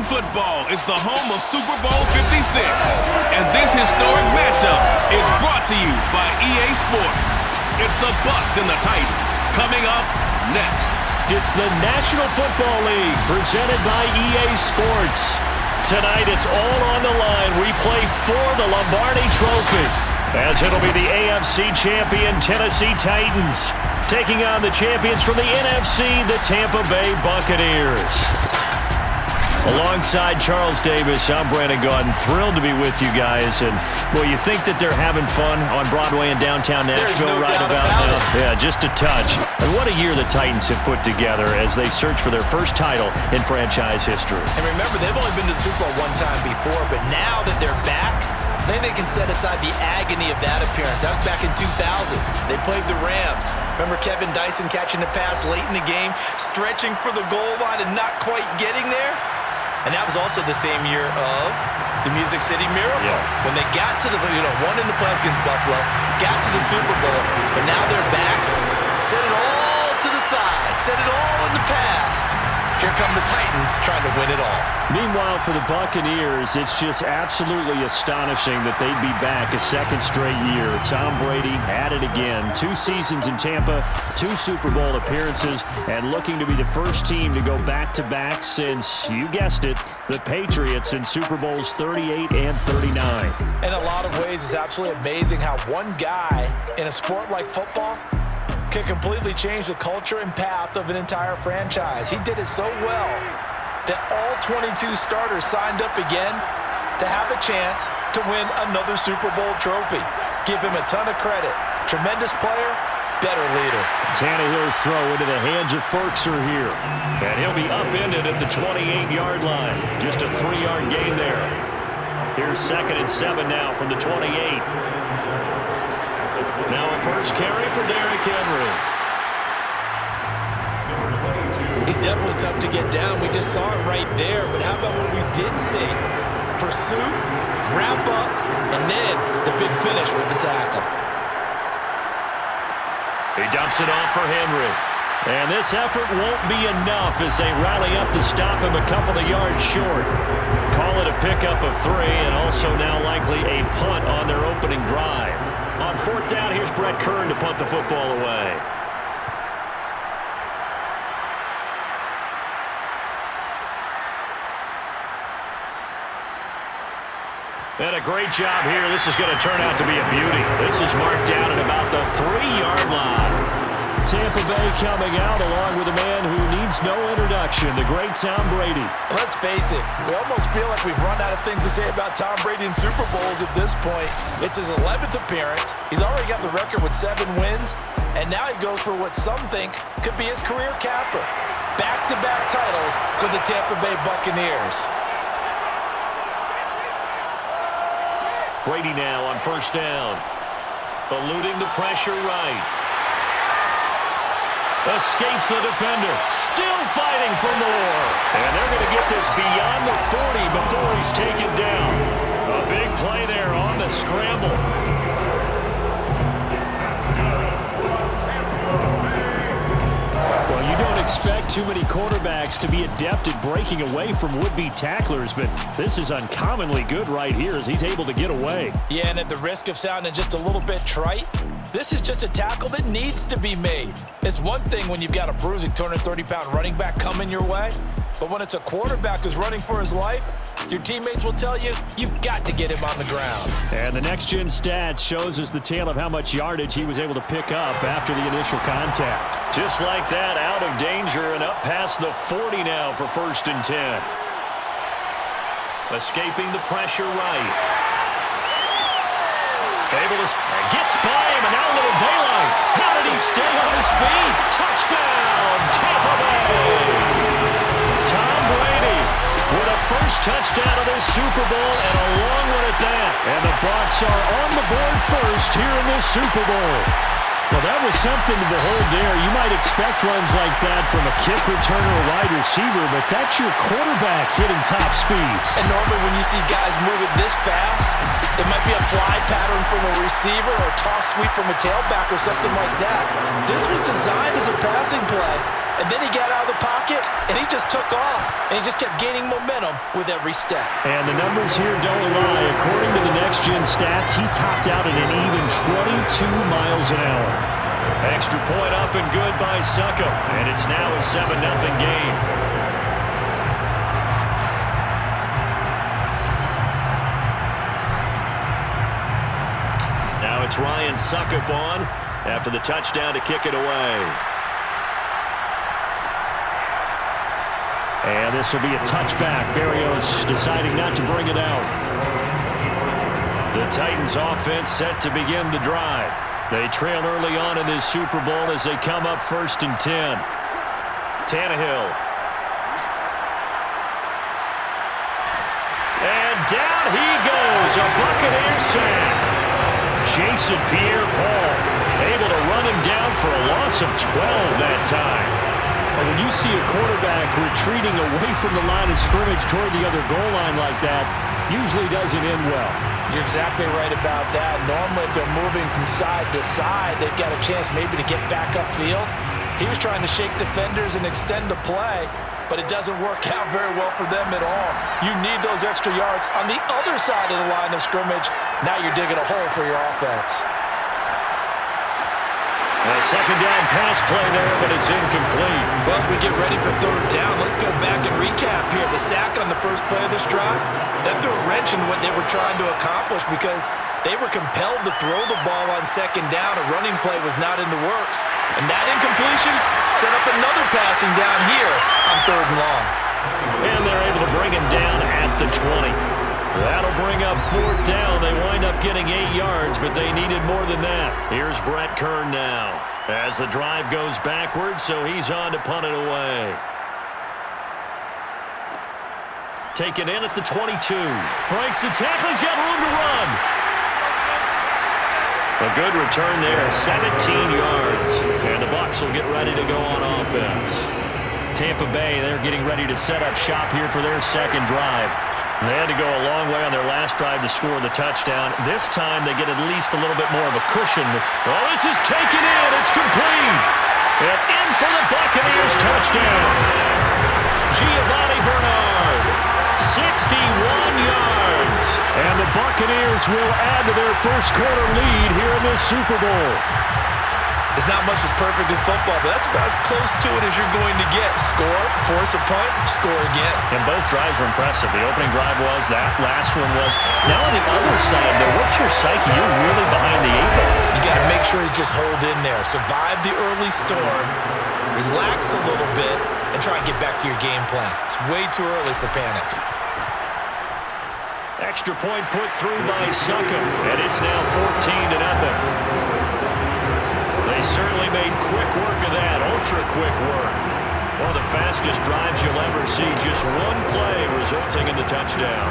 American football is the home of Super Bowl 56. And this historic matchup is brought to you by EA Sports. It's the Bucs and the Titans coming up next. It's the National Football League presented by EA Sports. Tonight it's all on the line. We play for the Lombardi Trophy, as it'll be the AFC champion Tennessee Titans taking on the champions from the NFC, the Tampa Bay Buccaneers. Alongside Charles Davis, I'm Brandon Gaudin. Thrilled to be with you guys. And, well, you think that they're having fun on Broadway in downtown Nashville right about now? Yeah, just a touch. And what a year the Titans have put together as they search for their first title in franchise history. And remember, they've only been to the Super Bowl one time before, but now that they're back, I think they can set aside the agony of that appearance. That was back in 2000. They played the Rams. Remember Kevin Dyson catching the pass late in the game, stretching for the goal line and not quite getting there? And that was also the same year of the Music City Miracle. Yeah. When they got to the, won in the playoffs against Buffalo, got to the Super Bowl, but now they're back. Set it all to the side. Set it all in the past. Here come the Titans trying to win it all. Meanwhile, for the Buccaneers, it's just absolutely astonishing that they'd be back a second straight year. Tom Brady at it again. 2 seasons in Tampa, 2 Super Bowl appearances, and looking to be the first team to go back-to-back since, you guessed it, the Patriots in Super Bowls 38 and 39. In a lot of ways, it's absolutely amazing how one guy in a sport like football can completely change the culture and path of an entire franchise. He did it so well that all 22 starters signed up again to have a chance to win another Super Bowl trophy. Give him a ton of credit. Tremendous player, better leader. Tannehill's throw into the hands of Ferkser here. And he'll be upended at the 28-yard line. Just a 3-yard gain there. Here's 2nd and 7 now from the 28. Now a first carry for Derrick Henry. He's definitely tough to get down. We just saw it right there. But how about what we did see? Pursuit, wrap up, and then the big finish with the tackle. He dumps it off for Henry. And this effort won't be enough as they rally up to stop him a couple of yards short. Call it a pickup of 3 and also now likely a punt on their opening drive. On 4th down, here's Brett Kern to punt the football away. And a great job here. This is going to turn out to be a beauty. This is marked down at about the 3-yard line. Tampa Bay coming out along with a man who needs no introduction, the great Tom Brady. Let's face it, we almost feel like we've run out of things to say about Tom Brady in Super Bowls at this point. It's his 11th appearance. He's already got the record with 7 wins, and now he goes for what some think could be his career capper. Back-to-back titles with the Tampa Bay Buccaneers. Brady now on 1st down. Eluding the pressure right. Escapes the defender. Still fighting for more. And they're going to get this beyond the 40 before he's taken down. A big play there on the scramble. Well, you don't expect too many quarterbacks to be adept at breaking away from would-be tacklers, but this is uncommonly good right here as he's able to get away. Yeah, and at the risk of sounding just a little bit trite, this is just a tackle that needs to be made. It's one thing when you've got a bruising 230-pound running back coming your way, but when it's a quarterback who's running for his life, your teammates will tell you, you've got to get him on the ground. And the next-gen stats shows us the tale of how much yardage he was able to pick up after the initial contact. Just like that, out of danger and up past the 40 now for 1st and 10. Escaping the pressure right. Able to gets by him, and now a little daylight. How did he stay on his feet? Touchdown, Tampa Bay! Tom Brady with a first touchdown of this Super Bowl and a long one at that. And the Bucs are on the board first here in this Super Bowl. Well, that was something to behold there. You might expect runs like that from a kick returner or wide receiver, but that's your quarterback hitting top speed. And normally when you see guys move it this fast, it might be a fly pattern from a receiver or a toss sweep from a tailback or something like that. This was designed as a passing play, and then he got out of the pocket, and he just took off, and he just kept gaining momentum with every step. And the numbers here don't lie. According to the next-gen stats, he topped out at an even 22 miles an hour. Extra point up and good by Succo, and it's now a 7-0 game. Now it's Ryan Suckup on after the touchdown to kick it away. And this will be a touchback. Berrios deciding not to bring it out. The Titans offense set to begin the drive. They trail early on in this Super Bowl as they come up 1st and 10. Tannehill. And down he goes. A Buccaneer sack. Jason Pierre-Paul able to run him down for a loss of 12 that time. And when you see a quarterback retreating away from the line of scrimmage toward the other goal line like that, usually doesn't end well. You're exactly right about that. Normally, if they're moving from side to side, they've got a chance maybe to get back upfield. He was trying to shake defenders and extend the play, but it doesn't work out very well for them at all. You need those extra yards on the other side of the line of scrimmage. Now you're digging a hole for your offense. A second down pass play there, but it's incomplete. Well, as we get ready for 3rd down, let's go back and recap here. The sack on the first play of this drive, that threw a wrench in what they were trying to accomplish because they were compelled to throw the ball on 2nd down. A running play was not in the works. And that incompletion set up another passing down here on 3rd and long. And they're able to bring him down at the 20. That'll bring up 4th down. They wind up getting 8 yards, but they needed more than that. Here's Brett Kern now as the drive goes backwards, so he's on to punt it away. Taken in at the 22. Breaks the tackle. He's got room to run. A good return there, 17 yards. And the Bucs will get ready to go on offense. Tampa Bay, they're getting ready to set up shop here for their 2nd drive. They had to go a long way on their last drive to score the touchdown. This time they get at least a little bit more of a cushion. Oh, this is taken in. It's complete. And in for the Buccaneers touchdown. Giovanni Bernard, 61 yards. And the Buccaneers will add to their first quarter lead here in this Super Bowl. There's not much that's perfect in football, but that's about as close to it as you're going to get. Score, force a punt, score again. And both drives were impressive. The opening drive was, that last one was. Now on the other side, though, what's your psyche? You're really behind the 8 ball. You got to make sure you just hold in there. Survive the early storm, relax a little bit, and try and get back to your game plan. It's way too early for panic. Extra point put through by Succo, and it's now 14-0. They certainly made quick work of that, ultra-quick work. One of the fastest drives you'll ever see, just one play resulting in the touchdown.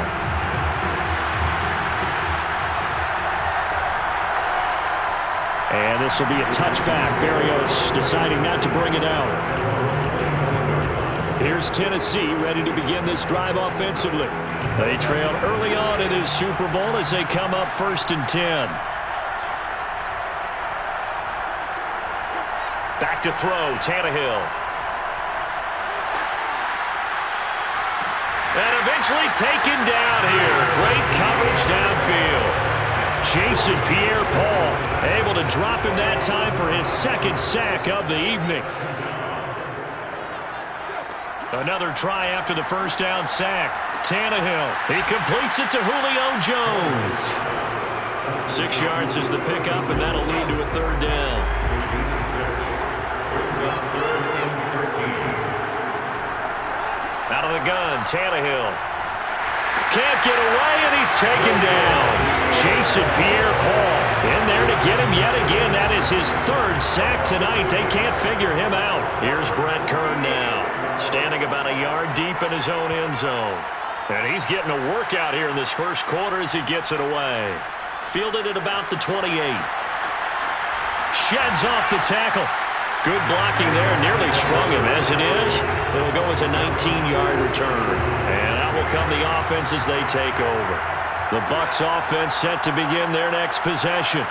And this will be a touchback. Berrios deciding not to bring it out. Here's Tennessee ready to begin this drive offensively. They trailed early on in this Super Bowl as they come up 1st and 10. Back to throw, Tannehill. And eventually taken down here. Great coverage downfield. Jason Pierre-Paul able to drop him that time for his 2nd sack of the evening. Another try after the 1st down sack. Tannehill, he completes it to Julio Jones. 6 yards is the pickup, and that'll lead to a 3rd down. Out of the gun, Tannehill. Can't get away, and he's taken down. Jason Pierre-Paul in there to get him yet again. That is his 3rd sack tonight. They can't figure him out. Here's Brett Kern now, standing about a yard deep in his own end zone. And he's getting a workout here in this first quarter as he gets it away. Fielded at about the 28. Sheds off the tackle. Good blocking there, nearly sprung him. As it is, it'll go as a 19-yard return. And out will come the offense as they take over. The Bucs offense set to begin their next possession.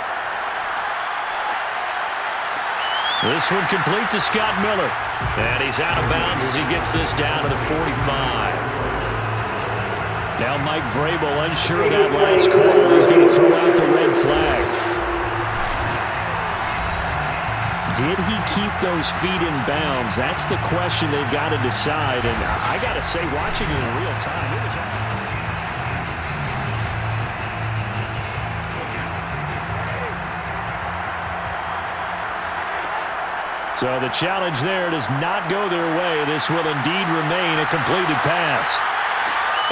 This one complete to Scott Miller. And he's out of bounds as he gets this down to the 45. Now Mike Vrabel unsure of that last call. He's going to throw out the red flag. Did he keep those feet in bounds? That's the question they've got to decide. And I got to say, watching it in real time, it was... So the challenge there does not go their way. This will indeed remain a completed pass.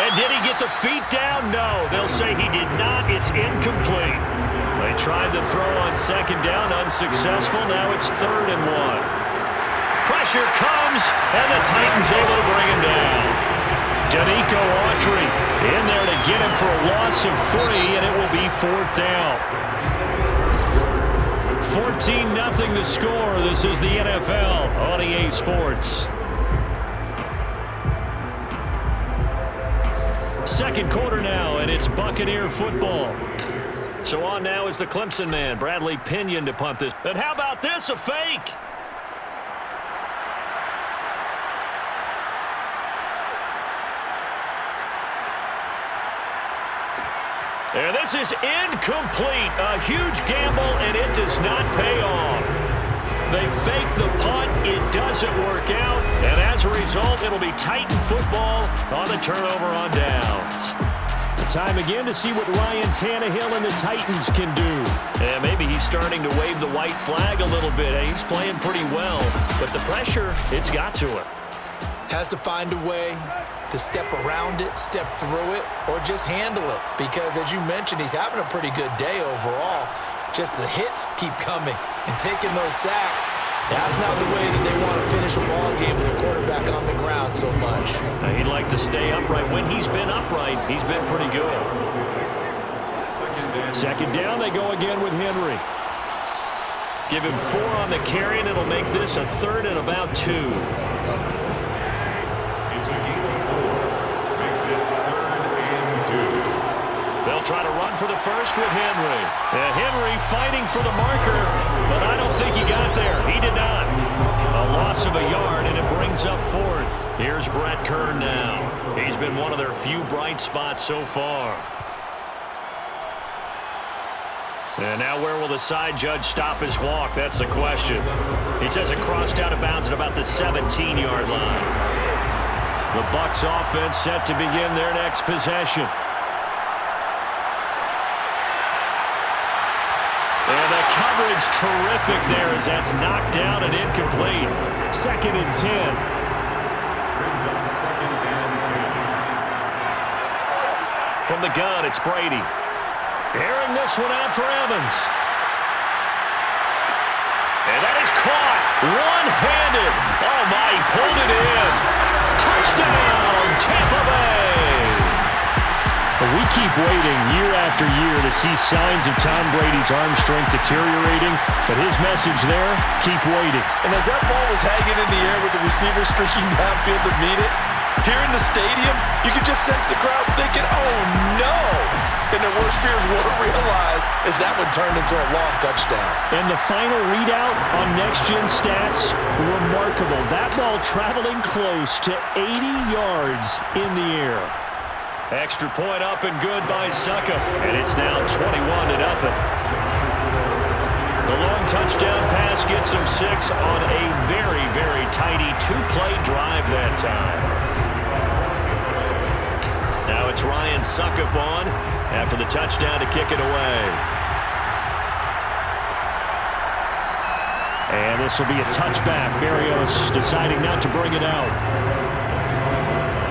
And did he get the feet down? No. They'll say he did not. It's incomplete. They tried to throw on second down, unsuccessful. Now it's 3rd and 1. Pressure comes, and the Titans able to bring him down. Danico Autry in there to get him for a loss of 3, and it will be 4th down. 14-0 the score. This is the NFL on EA Sports. Second quarter now, and it's Buccaneer football. So on now is the Clemson man, Bradley Pinion, to punt this. And how about this, a fake? And this is incomplete. A huge gamble, and it does not pay off. They fake the punt. It doesn't work out. And as a result, it'll be Titan football on the turnover on downs. Time again to see what Ryan Tannehill and the Titans can do. And maybe he's starting to wave the white flag a little bit. He's playing pretty well. But the pressure, it's got to him. Has to find a way to step around it, step through it, or just handle it. Because, as you mentioned, he's having a pretty good day overall. Just the hits keep coming and taking those sacks. That's not the way that they want to finish a ball game with a quarterback on the ground so much. He'd like to stay upright. When he's been upright, he's been pretty good. Second down, they go again with Henry. Give him 4 on the carry, and it'll make this a 3rd and about 2. They'll try to run for the first with Henry. And Henry fighting for the marker, but I don't think he got there. He did not. A loss of a yard, and it brings up 4th. Here's Brett Kern now. He's been one of their few bright spots so far. And now where will the side judge stop his walk? That's the question. He says it crossed out of bounds at about the 17-yard line. The Bucs offense set to begin their next possession. And the coverage terrific there as that's knocked down and incomplete. 2nd and 10. Brings up 2nd and 10. From the gun, it's Brady. Airing this one out for Evans. And that is caught. One-handed. Oh, my, he pulled it in. Touchdown, Tampa Bay. We keep waiting year after year to see signs of Tom Brady's arm strength deteriorating, but his message there, keep waiting. And as that ball was hanging in the air with the receiver streaking downfield to meet it, here in the stadium, you could just sense the crowd thinking, oh no! And their worst fears were realized as that one turned into a long touchdown. And the final readout on next-gen stats, remarkable. That ball traveling close to 80 yards in the air. Extra point up and good by Succop, and it's now 21-0. The long touchdown pass gets him 6 on a very, very tidy 2-play drive that time. Now it's Ryan Succop on after the touchdown to kick it away. And this will be a touchback. Berrios deciding not to bring it out.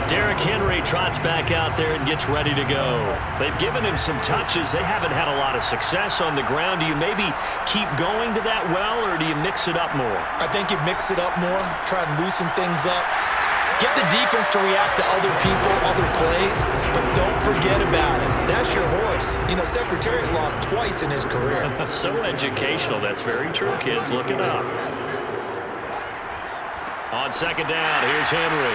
Derrick Henry trots back out there and gets ready to go. They've given him some touches. They haven't had a lot of success on the ground. Do you maybe keep going to that well, or do you mix it up more? I think you mix it up more, try and loosen things up. Get the defense to react to other people, other plays, but don't forget about it. That's your horse. You know, Secretariat lost twice in his career. So educational. That's very true, kids. Look it up. On second down, here's Henry.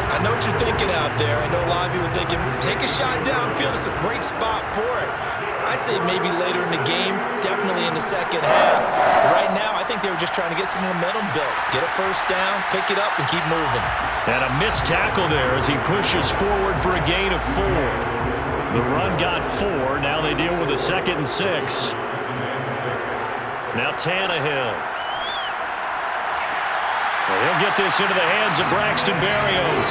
I know what you're thinking out there. I know a lot of you are thinking, take a shot downfield. It's a great spot for it. I'd say maybe later in the game, definitely in the second half. But right now, I think they were just trying to get some momentum built. Get a first down, pick it up, and keep moving. And a missed tackle there as he pushes forward for a gain of 4. The run got 4. Now they deal with a 2nd and 6. Now Tannehill. Well, he'll get this into the hands of Braxton Berrios.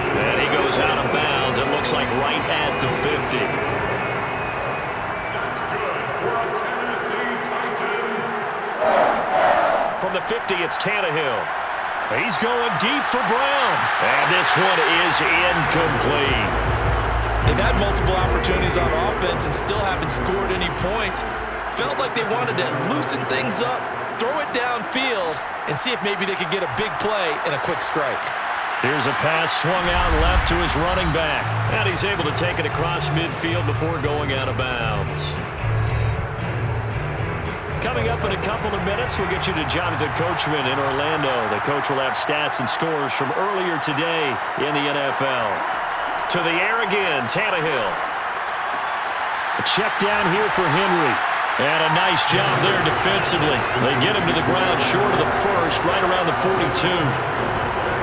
And he goes out of bounds. It looks like right at the 50. That's good for a Tennessee Titan. From the 50, it's Tannehill. He's going deep for Brown. And this one is incomplete. They've had multiple opportunities on offense and still haven't scored any points. Felt like they wanted to loosen things up, throw it downfield, and see if maybe they could get a big play and a quick strike. Here's a pass swung out left to his running back. And he's able to take it across midfield before going out of bounds. Coming up in a couple of minutes, we'll get you to Jonathan Coachman in Orlando. The coach will have stats and scores from earlier today in the NFL. To the air again, Tannehill. A check down here for Henry. And a nice job there defensively. They get him to the ground short of the first, right around the 42.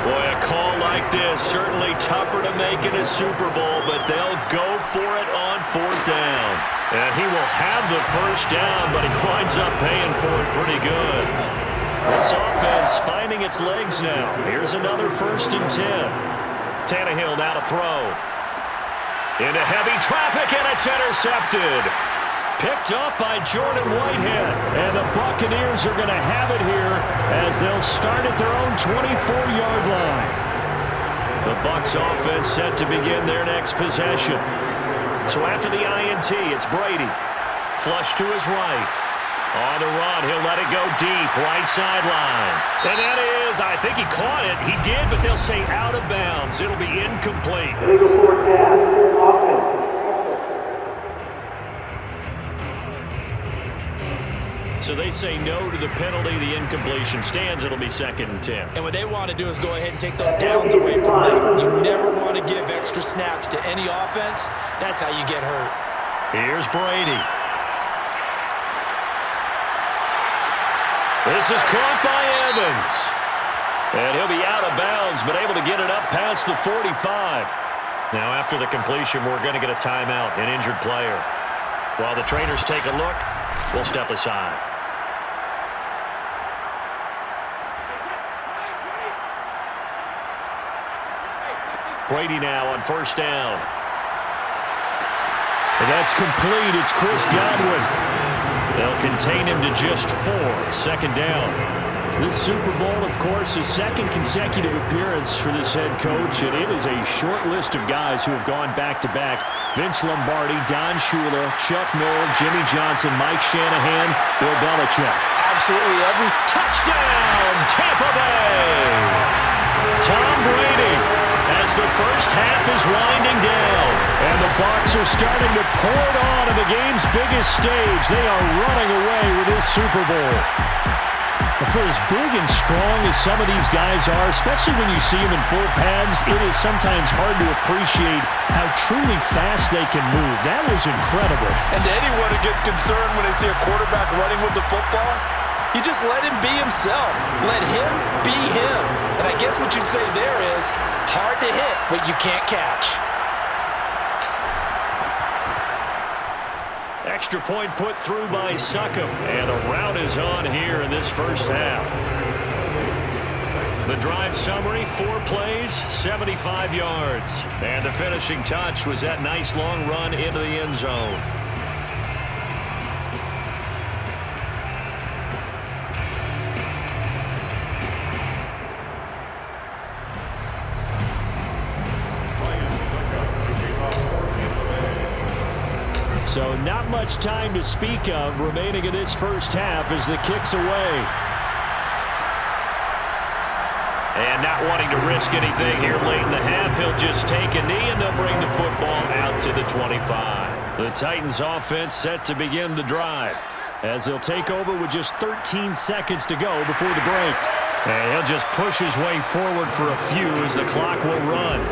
Boy, a call like this, certainly tougher to make in a Super Bowl, but they'll go for it on 4th down. And he will have the first down, but he winds up paying for it pretty good. This offense finding its legs now. Here's another 1st and 10. Tannehill now to throw. Into heavy traffic, and it's intercepted. Picked up by Jordan Whitehead. And the Buccaneers are going to have it here as they'll start at their own 24-yard line. The Bucs offense set to begin their next possession. So after the INT, it's Brady. Flush to his right. On the run, he'll let it go deep, right sideline. And that is, I think he caught it. He did, but they'll say out of bounds. It'll be incomplete. Illegal forward pass, offense. So they say no to the penalty. The incompletion stands. It'll be 2nd and 10. And what they want to do is go ahead and take those downs away from them. You never want to give extra snaps to any offense. That's how you get hurt. Here's Brady. This is caught by Evans. And he'll be out of bounds, but able to get it up past the 45. Now after the completion, we're going to get a timeout, an injured player. While the trainers take a look, we'll step aside. Brady now on 1st down. And that's complete. It's Chris Godwin. They'll contain him to just 4. 2nd down. This Super Bowl, of course, his 2nd consecutive appearance for this head coach, and it is a short list of guys who have gone back-to-back. Vince Lombardi, Don Shula, Chuck Noll, Jimmy Johnson, Mike Shanahan, Bill Belichick. Absolutely every Touchdown, Tampa Bay! Tom Brady, as the first half is winding down, and the Bucs are starting to pour it on in the game's biggest stage. They are running away with this Super Bowl. For as big and strong as some of these guys are, especially when you see them in full pads, it is sometimes hard to appreciate how truly fast they can move. That was incredible. And to anyone who gets concerned when they see a quarterback running with the football, you just let him be himself. Let him be him. And I guess what you'd say there is hard to hit what you can't catch. Extra point put through by Succop, and a rout is on here in this first half. The drive summary, 4 plays, 75 yards. And the finishing touch was that nice long run into the end zone. So not much time to speak of remaining in this first half as the kick's away. And not wanting to risk anything here late in the half, he'll just take a knee and they'll bring the football out to the 25. The Titans offense set to begin the drive as he'll take over with just 13 seconds to go before the break. And he'll just push his way forward for a few as the clock will run.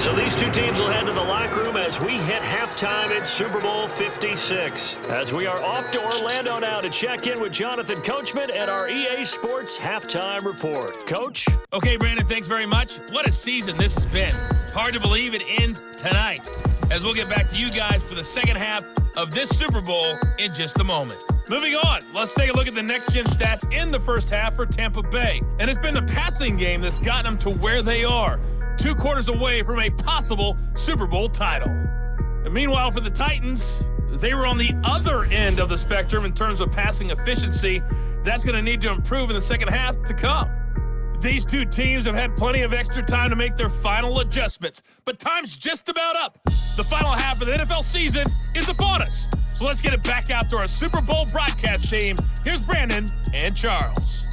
So these two teams will head to the locker room as we hit halftime at Super Bowl 56. As we are off to Orlando now to check in with Jonathan Coachman and our EA Sports Halftime Report. Coach? Okay, Brandon, thanks very much. What a season this has been. Hard to believe it ends tonight, as we'll get back to you guys for the second half of this Super Bowl in just a moment. Moving on, let's take a look at the next-gen stats in the first half for Tampa Bay. And it's been the passing game that's gotten them to where they are, 2 quarters away from a possible Super Bowl title. And meanwhile, for the Titans, they were on the other end of the spectrum in terms of passing efficiency. That's going to need to improve in the second half to come. These two teams have had plenty of extra time to make their final adjustments, but time's just about up. The final half of the NFL season is upon us. So let's get it back out to our Super Bowl broadcast team. Here's Brandon and Charles.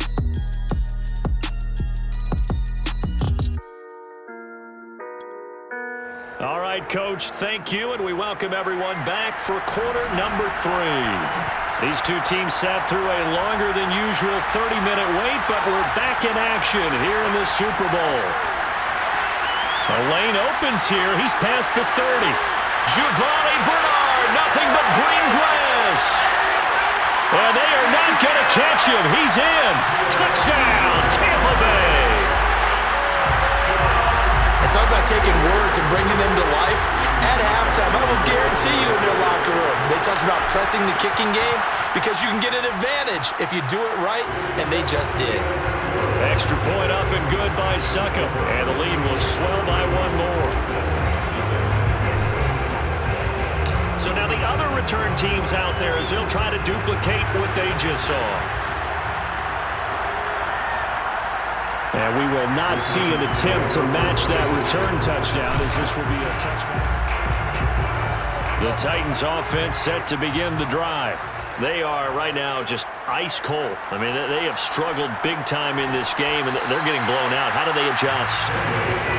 All right, Coach, thank you, and we welcome everyone back for quarter number 3. These two teams sat through a longer than usual 30-minute wait, but we're back in action here in the Super Bowl. A lane opens here. He's past the 30. Giovanni Bernard, nothing but green grass. And they are not going to catch him. He's in. Touchdown, Tampa Bay. Talk about taking words and bringing them to life. At halftime, I will guarantee you in their locker room, they talked about pressing the kicking game because you can get an advantage if you do it right, and they just did. Extra point up and good by Succop, and the lead will swell by 1 more. So now the other return teams out there as they'll try to duplicate what they just saw. And we will not see an attempt to match that return touchdown, as this will be a touchback. The Titans offense set to begin the drive. They are right now just ice cold. I mean, they have struggled big time in this game, and they're getting blown out. How do they adjust?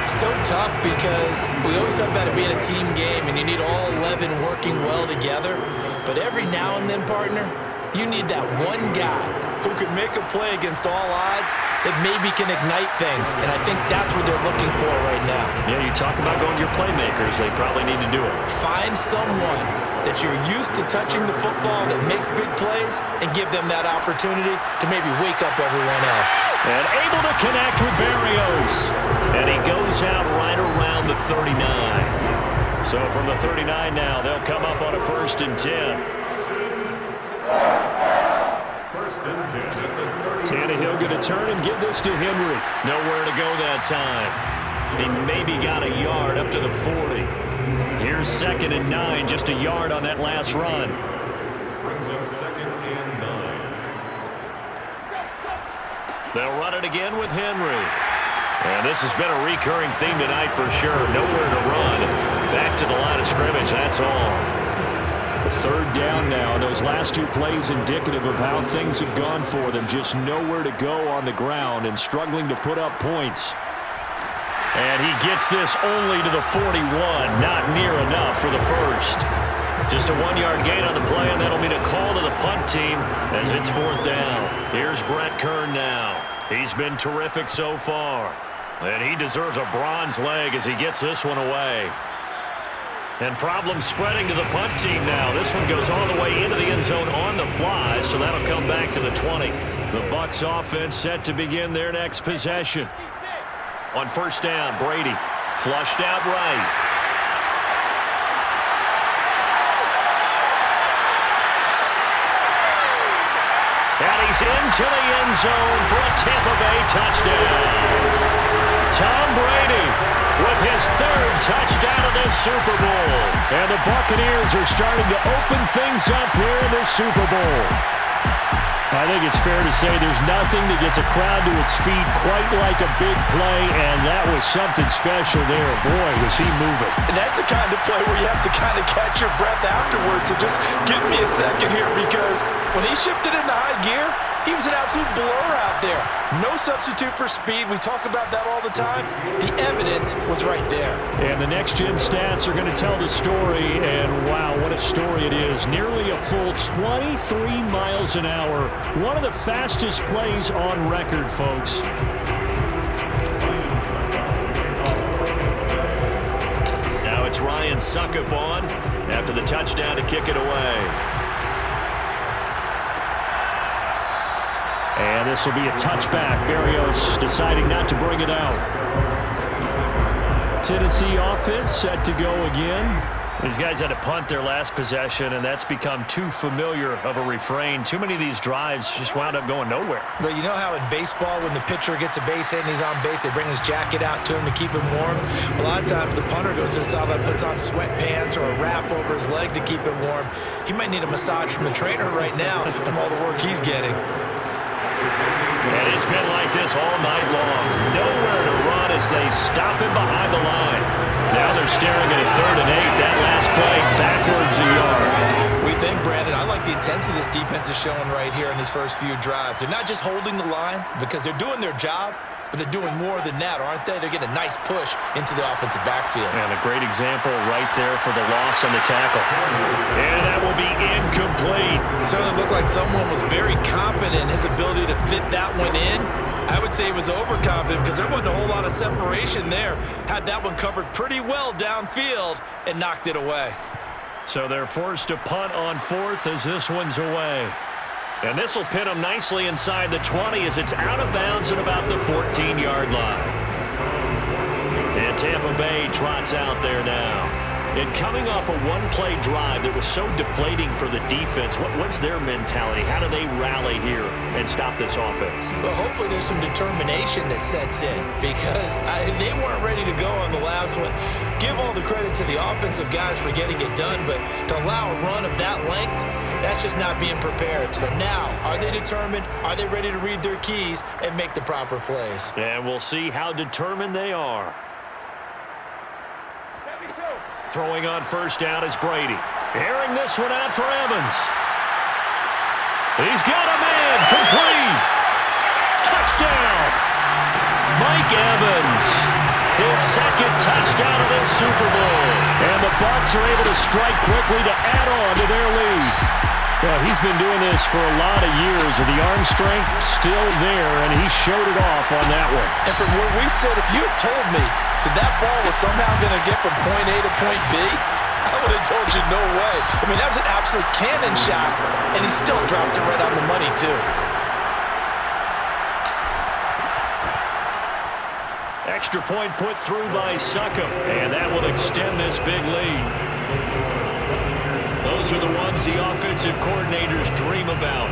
So tough because we always talk about it being a team game, and you need all 11 working well together. But every now and then, partner, you need that one guy who can make a play against all odds that maybe can ignite things. And I think that's what they're looking for right now. Yeah, you talk about going to your playmakers. They probably need to do it. Find someone that you're used to touching the football that makes big plays and give them that opportunity to maybe wake up everyone else. And able to connect with Berrios. And he goes out right around the 39. So from the 39 now, they'll come up on a 1st and 10. Tannehill going to turn and give this to Henry. Nowhere to go that time. He maybe got a yard up to the 40. Here's 2nd and 9, just a yard on that last run. Brings up 2nd and 9. They'll run it again with Henry. And this has been a recurring theme tonight for sure. Nowhere to run. Back to the line of scrimmage, that's all. 3rd down now. Those last 2 plays indicative of how things have gone for them. Just nowhere to go on the ground and struggling to put up points. And he gets this only to the 41. Not near enough for the 1st. Just a 1-yard gain on the play, and that'll mean a call to the punt team as it's 4th down. Here's Brett Kern now. He's been terrific so far. And he deserves a bronze leg as he gets this one away. And problems spreading to the punt team now. This one goes all the way into the end zone on the fly, so that'll come back to the 20. The Bucs offense set to begin their next possession. On 1st down, Brady flushed out right. And he's into the end zone for a Tampa Bay touchdown. Tom Brady with his 3rd touchdown of this Super Bowl. And the Buccaneers are starting to open things up here in this Super Bowl. I think it's fair to say there's nothing that gets a crowd to its feet quite like a big play, and that was something special there. Boy, was he moving. And that's the kind of play where you have to kind of catch your breath afterwards. So just give me a second here, because when he shifted into high gear, he was an absolute blur out there. No substitute for speed. We talk about that all the time. The evidence was right there. And the next-gen stats are going to tell the story, and wow, what a story it is. Nearly a full 23 miles an hour. One of the fastest plays on record, folks. Suckup on after the touchdown to kick it away. And this will be a touchback. Berrios deciding not to bring it out. Tennessee offense set to go again. These guys had to punt their last possession, and that's become too familiar of a refrain. Too many of these drives just wound up going nowhere. But you know how in baseball, when the pitcher gets a base hit and he's on base, they bring his jacket out to him to keep him warm? A lot of times the punter goes to the sideline, puts on sweatpants or a wrap over his leg to keep it warm. He might need a massage from the trainer right now from all the work he's getting. And it's been like this all night long. Nowhere to run as they stop him behind the line. Now they're staring at a 3rd and 8. That last play backwards a yard. We think, Brandon, I like the intensity this defense is showing right here in these first few drives. They're not just holding the line because they're doing their job, but they're doing more than that, aren't they? They're getting a nice push into the offensive backfield. And a great example right there for the loss on the tackle. And that will be incomplete. It certainly looked like someone was very confident in his ability to fit that one in. I would say he was overconfident because there wasn't a whole lot of separation there. Had that one covered pretty well downfield and knocked it away. So they're forced to punt on 4th as this one's away. And this will pin them nicely inside the 20 as it's out of bounds at about the 14-yard line. And Tampa Bay trots out there now. And coming off a one-play drive that was so deflating for the defense, what's their mentality? How do they rally here and stop this offense? Well, hopefully there's some determination that sets in because they weren't ready to go on the last one. Give all the credit to the offensive guys for getting it done, but to allow a run of that length, that's just not being prepared. So now, are they determined? Are they ready to read their keys and make the proper plays? And we'll see how determined they are. Throwing on 1st down is Brady. Airing this one out for Evans. He's got a man. Complete. Touchdown. Mike Evans. His 2nd touchdown of this Super Bowl. And the Bucs are able to strike quickly to add on to their lead. Well, he's been doing this for a lot of years, and the arm strength still there, and he showed it off on that one. And from where we sit, if you had told me that that ball was somehow going to get from point A to point B, I would have told you no way. I mean, that was an absolute cannon shot, and he still dropped it right on the money, too. Extra point put through by Suckup, and that will extend this big lead. Those are the ones the offensive coordinators dream about.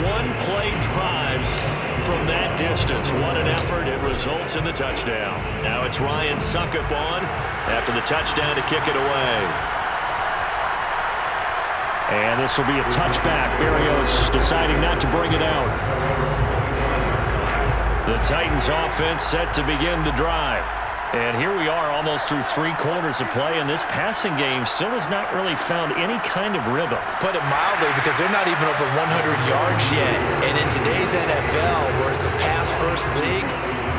One-play drives from that distance. What an effort. It results in the touchdown. Now it's Ryan Suckup on after the touchdown to kick it away. And this will be a touchback. Berrios deciding not to bring it out. The Titans offense set to begin the drive. And here we are almost through 3 quarters of play, and this passing game still has not really found any kind of rhythm. Put it mildly, because they're not even over 100 yards yet. And in today's NFL, where it's a pass-first league,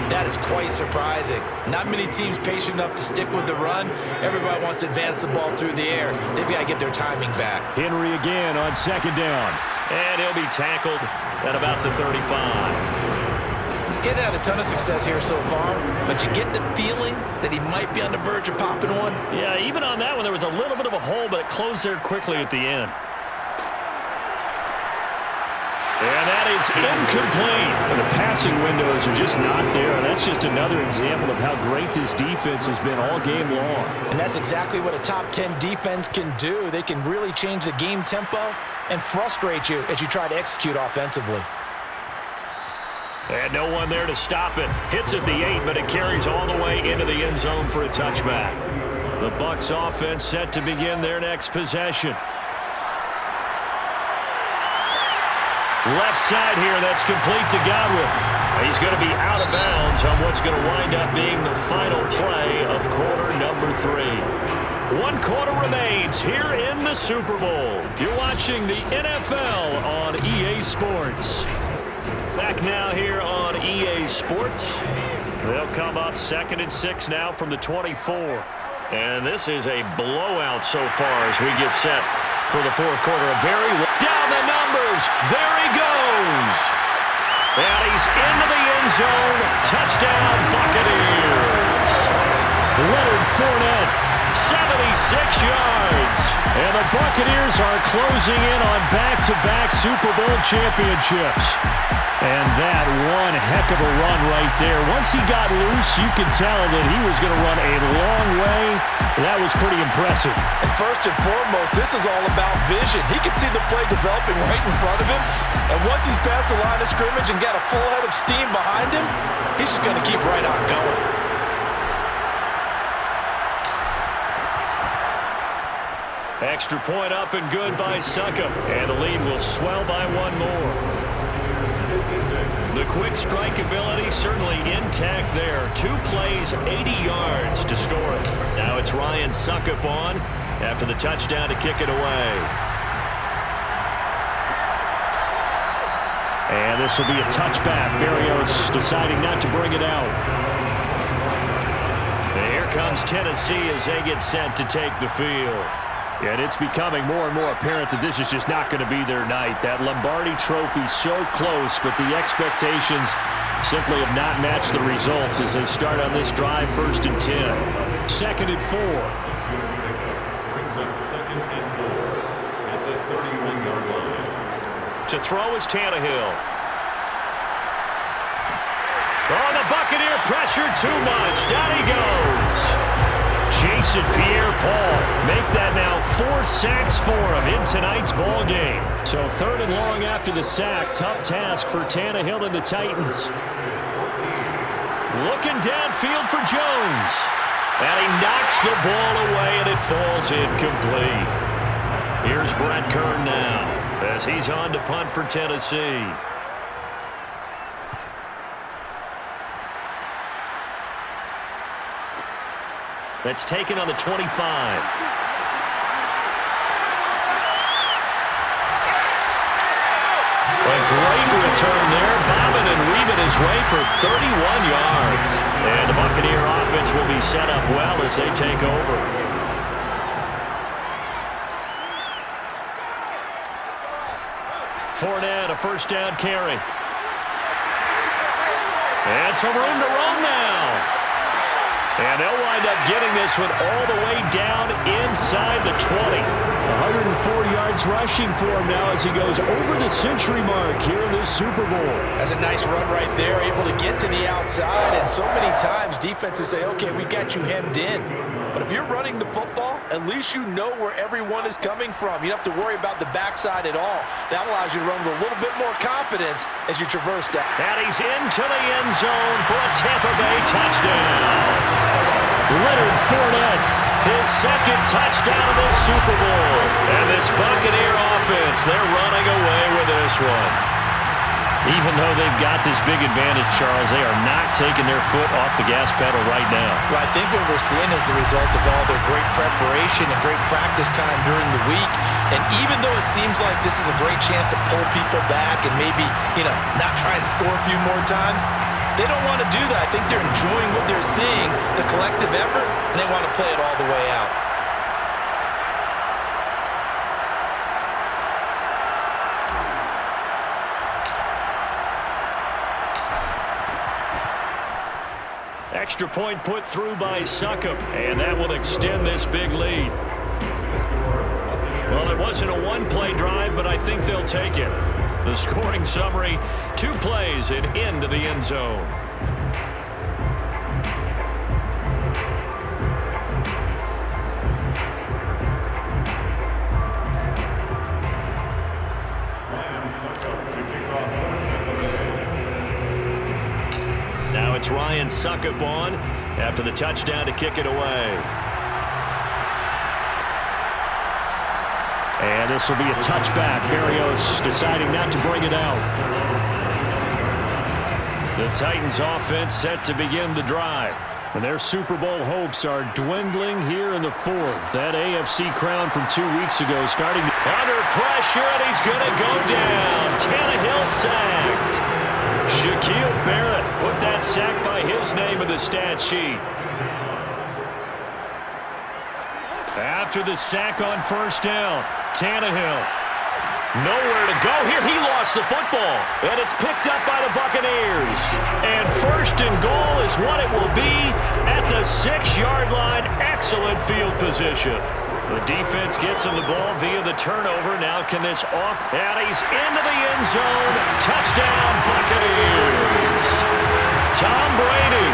that is quite surprising. Not many teams patient enough to stick with the run. Everybody wants to advance the ball through the air. They've got to get their timing back. Henry again on 2nd down. And he'll be tackled at about the 35. Getting had a ton of success here so far, but you get the feeling that he might be on the verge of popping one. Yeah, even on that one, there was a little bit of a hole, but it closed there quickly at the end. And that is incomplete. And the passing windows are just not there, and that's just another example of how great this defense has been all game long. And that's exactly what a top 10 defense can do. They can really change the game tempo and frustrate you as you try to execute offensively. And no one there to stop it. Hits at the 8, but it carries all the way into the end zone for a touchback. The Bucs offense set to begin their next possession. Left side here, that's complete to Godwin. He's going to be out of bounds on what's going to wind up being the final play of quarter number 3. 1 quarter remains here in the Super Bowl. You're watching the NFL on EA Sports. Back now here on EA Sports. They'll come up 2nd and 6 now from the 24. And this is a blowout so far as we get set for the 4th quarter. A very down the numbers. There he goes. And he's into the end zone. Touchdown, Buccaneers. Leonard Fournette, 76 yards. And the Buccaneers are closing in on back-to-back Super Bowl championships. And that one heck of a run right there. Once he got loose, you could tell that he was going to run a long way. That was pretty impressive. And first and foremost, this is all about vision. He can see the play developing right in front of him. And once he's past the line of scrimmage and got a full head of steam behind him, he's just going to keep right on going. Extra point up and good by Succop. And the lead will swell by one more. The quick strike ability certainly intact there. 2 plays, 80 yards to score it. Now it's Ryan Succop on after the touchdown to kick it away. And this will be a touchback. Berrios deciding not to bring it out. And here comes Tennessee as they get set to take the field. And it's becoming more and more apparent that this is just not going to be their night. That Lombardi trophy so close, but the expectations simply have not matched the results as they start on this drive, 1st and 10. 2nd and 4. Brings up 2nd and 4 at the 31-yard line. To throw is Tannehill. Oh, the Buccaneer pressure too much. Down he goes. Jason Pierre-Paul make that now 4 sacks for him in tonight's ball game. So 3rd and long after the sack. Tough task for Tannehill and the Titans. Looking downfield for Jones. And he knocks the ball away and it falls incomplete. Here's Brent Kern now as he's on to punt for Tennessee. That's taken on the 25. A great return there. Bobbing and weaving his way for 31 yards. And the Buccaneer offense will be set up well as they take over. Fournette, a 1st down carry. And some room to roam now. And they'll wind up getting this one all the way down inside the 20. 104 yards rushing for him now as he goes over the century mark here in this Super Bowl. That's a nice run right there, able to get to the outside. And so many times defenses say, okay, we got you hemmed in. But if you're running the football, at least you know where everyone is coming from. You don't have to worry about the backside at all. That allows you to run with a little bit more confidence as you traverse that. And he's into the end zone for a Tampa Bay touchdown. Leonard Fournette, his 2nd touchdown of the Super Bowl. And this Buccaneer offense, they're running away with this one. Even though they've got this big advantage, Charles, they are not taking their foot off the gas pedal right now. Well, I think what we're seeing is the result of all their great preparation and great practice time during the week. And even though it seems like this is a great chance to pull people back and maybe, not try and score a few more times, they don't want to do that. I think they're enjoying what they're seeing, the collective effort, and they want to play it all the way out. Extra point put through by Succop, and that will extend this big lead. Well, it wasn't a one-play drive, but I think they'll take it. The scoring summary, 2 plays and into the end zone. Now it's Ryan Succop on after the touchdown to kick it away. And this will be a touchback. Berrios deciding not to bring it out. The Titans offense set to begin the drive. And their Super Bowl hopes are dwindling here in the 4th. That AFC crown from 2 weeks ago starting under pressure, and he's going to go down. Tannehill sacked. Shaquille Barrett put that sack by his name in the stat sheet. After the sack on 1st down, Tannehill. Nowhere to go here. He lost the football. And it's picked up by the Buccaneers. And first and goal is what it will be at the 6-yard line. Excellent field position. The defense gets him the ball via the turnover. Now can this off? And he's into the end zone. Touchdown, Buccaneers. Tom Brady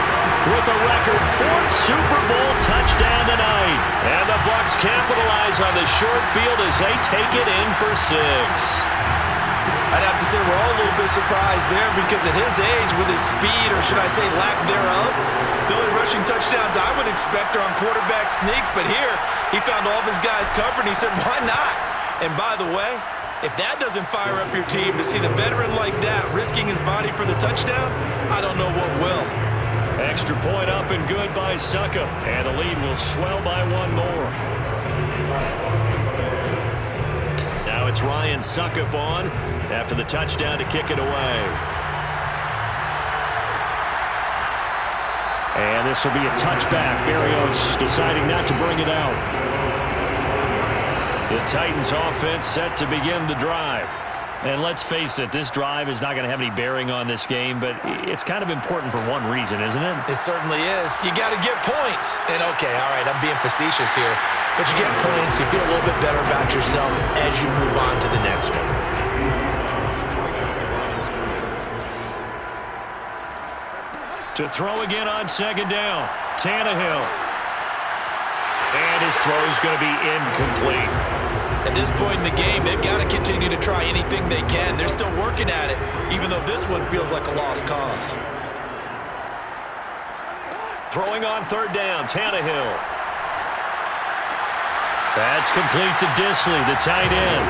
with a record 4th Super Bowl touchdown tonight. And the Bucs capitalize on the short field as they take it in for 6. I'd have to say we're all a little bit surprised there because at his age, with his speed, or should I say lack thereof, the only rushing touchdowns I would expect are on quarterback sneaks, but here he found all of his guys covered and he said, why not? And by the way, if that doesn't fire up your team to see the veteran like that risking his body for the touchdown, I don't know what will. Extra point up and good by Succop, and the lead will swell by 1 more. Now it's Ryan Succop on after the touchdown to kick it away. And this will be a touchback. Berrios deciding not to bring it out. The Titans offense set to begin the drive. And let's face it, this drive is not going to have any bearing on this game, but it's kind of important for one reason, isn't it? It certainly is. You got to get points. And okay, all right, I'm being facetious here, but you get points, you feel a little bit better about yourself as you move on to the next one. To throw again on 2nd down, Tannehill. And his throw is going to be incomplete. At this point in the game, they've got to continue to try anything they can. They're still working at it, even though this one feels like a lost cause. Throwing on 3rd down, Tannehill. That's complete to Disley, the tight end.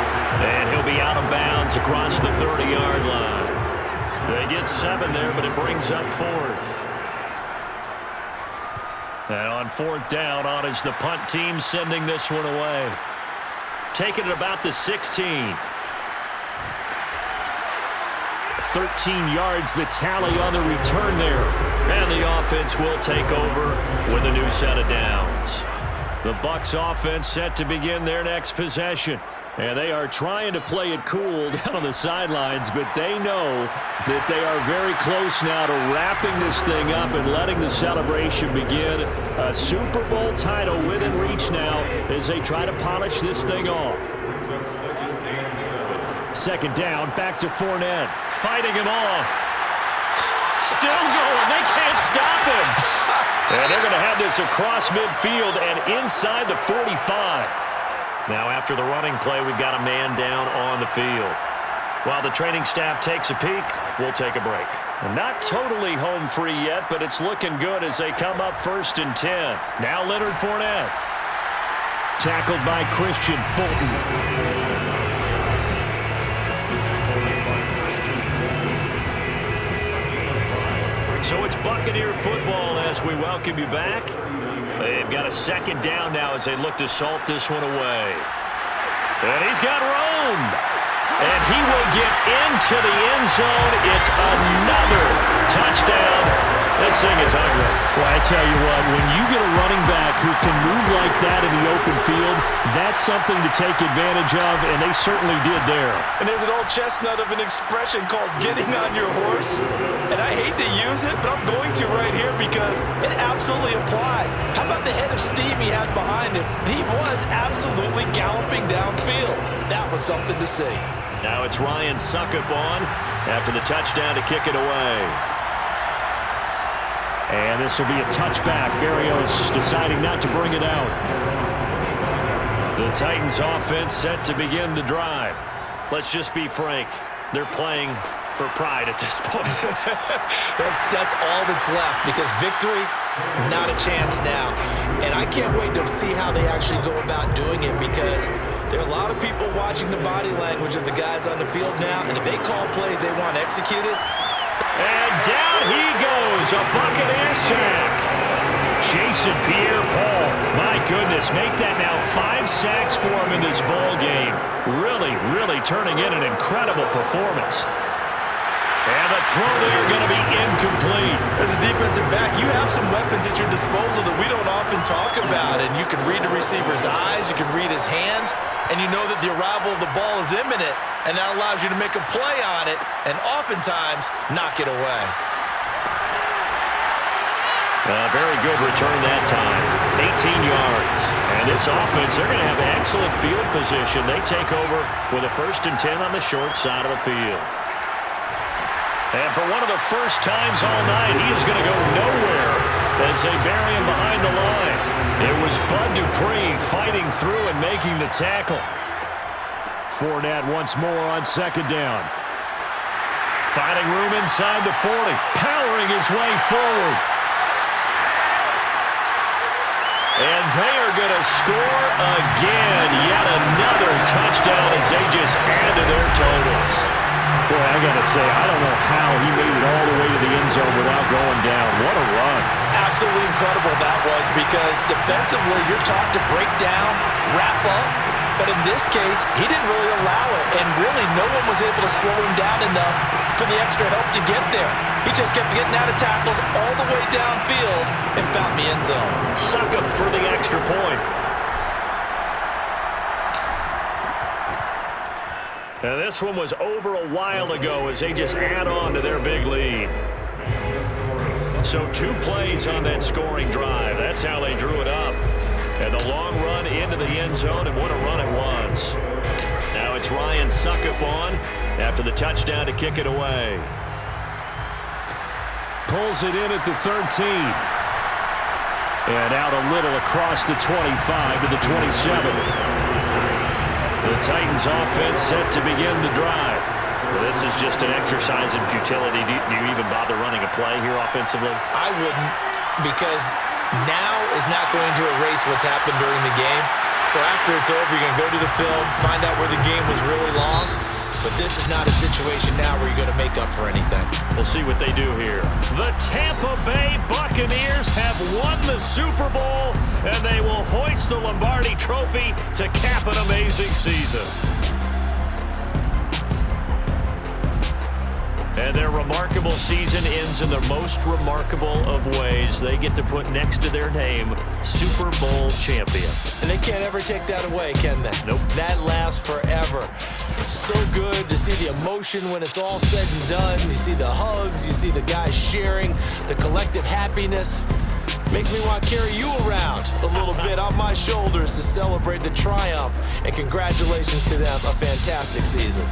And he'll be out of bounds across the 30-yard line. They get 7 there, but it brings up 4th. And on 4th down, on is the punt team sending this one away. Taking it about the 16. 13 yards, the tally on the return there. And the offense will take over with a new set of downs. The Bucs offense set to begin their next possession. And they are trying to play it cool down on the sidelines, but they know that they are very close now to wrapping this thing up and letting the celebration begin. A Super Bowl title within reach now as they try to polish this thing off. 2nd down, back to Fournette. Fighting him off. Still going. They can't stop him. And they're going to have this across midfield and inside the 45. Now, after the running play, we've got a man down on the field. While the training staff takes a peek, we'll take a break. And not totally home free yet, but it's looking good as they come up 1st and 10. Now Leonard Fournette. Tackled by Christian Fulton. So it's Buccaneer football as we welcome you back. They've got a 2nd down now as they look to salt this one away. And he's got room. And he will get into the end zone. It's another touchdown. This thing is ugly. Well, I tell you what, when you get a running back who can move like that in the open field, that's something to take advantage of, and they certainly did there. And there's an old chestnut of an expression called getting on your horse. And I hate to use it, but I'm going to right here because it absolutely applies. How about the head of steam he has behind him? He was absolutely galloping downfield. That was something to see. Now it's Ryan Succop on after the touchdown to kick it away. And this will be a touchback. Berrios deciding not to bring it out. The Titans offense set to begin the drive. Let's just be frank. They're playing for pride at this point. That's all that's left because victory, not a chance now. And I can't wait to see how they actually go about doing it because there are a lot of people watching the body language of the guys on the field now. And if they call plays they want executed. And down he goes, a Buccaneer sack. Jason Pierre-Paul, my goodness, make that now 5 sacks for him in this ball game. Really, really turning in an incredible performance. And the throw there going to be incomplete. As a defensive back, you have some weapons at your disposal that we don't often talk about, and you can read the receiver's eyes, you can read his hands, and you know that the arrival of the ball is imminent, and that allows you to make a play on it and oftentimes knock it away. Very good return that time. 18 yards. And this offense, they're going to have excellent field position. They take over with a 1st and 10 on the short side of the field. And for one of the first times all night, he is going to go nowhere as they bury him behind the line. It was Bud Dupree fighting through and making the tackle. Fournette once more on 2nd down. Finding room inside the 40. Powering his way forward. And they are going to score again. Yet another touchdown as they just add to their totals. Boy, I got to say, I don't know how he made it all the way to the end zone without going down. What a run. Absolutely incredible that was, because defensively you're taught to break down, wrap up, but in this case, he didn't really allow it, and really no one was able to slow him down enough for the extra help to get there. He just kept getting out of tackles all the way downfield and found the end zone. Suck up for the extra point. And this one was over a while ago as they just add on to their big lead. So 2 plays on that scoring drive. That's how they drew it up. And the long run into the end zone, and what a run it was. Now it's Ryan Suckup on after the touchdown to kick it away. Pulls it in at the 13. And out a little across the 25 to the 27. The Titans offense set to begin the drive. Well, this is just an exercise in futility. Do you even bother running a play here offensively? I wouldn't, because now is not going to erase what's happened during the game. So after it's over, you're going to go to the film, find out where the game was really lost. But this is not a situation now where you're going to make up for anything. We'll see what they do here. The Tampa Bay Buccaneers have won the Super Bowl, and they will hoist the Lombardi Trophy to cap an amazing season. And their remarkable season ends in the most remarkable of ways. They get to put next to their name, Super Bowl champion. And they can't ever take that away, can they? Nope. That lasts forever. So good to see the emotion when it's all said and done. You see the hugs, you see the guys sharing, the collective happiness. Makes me want to carry you around a little bit on my shoulders to celebrate the triumph. And congratulations to them, a fantastic season.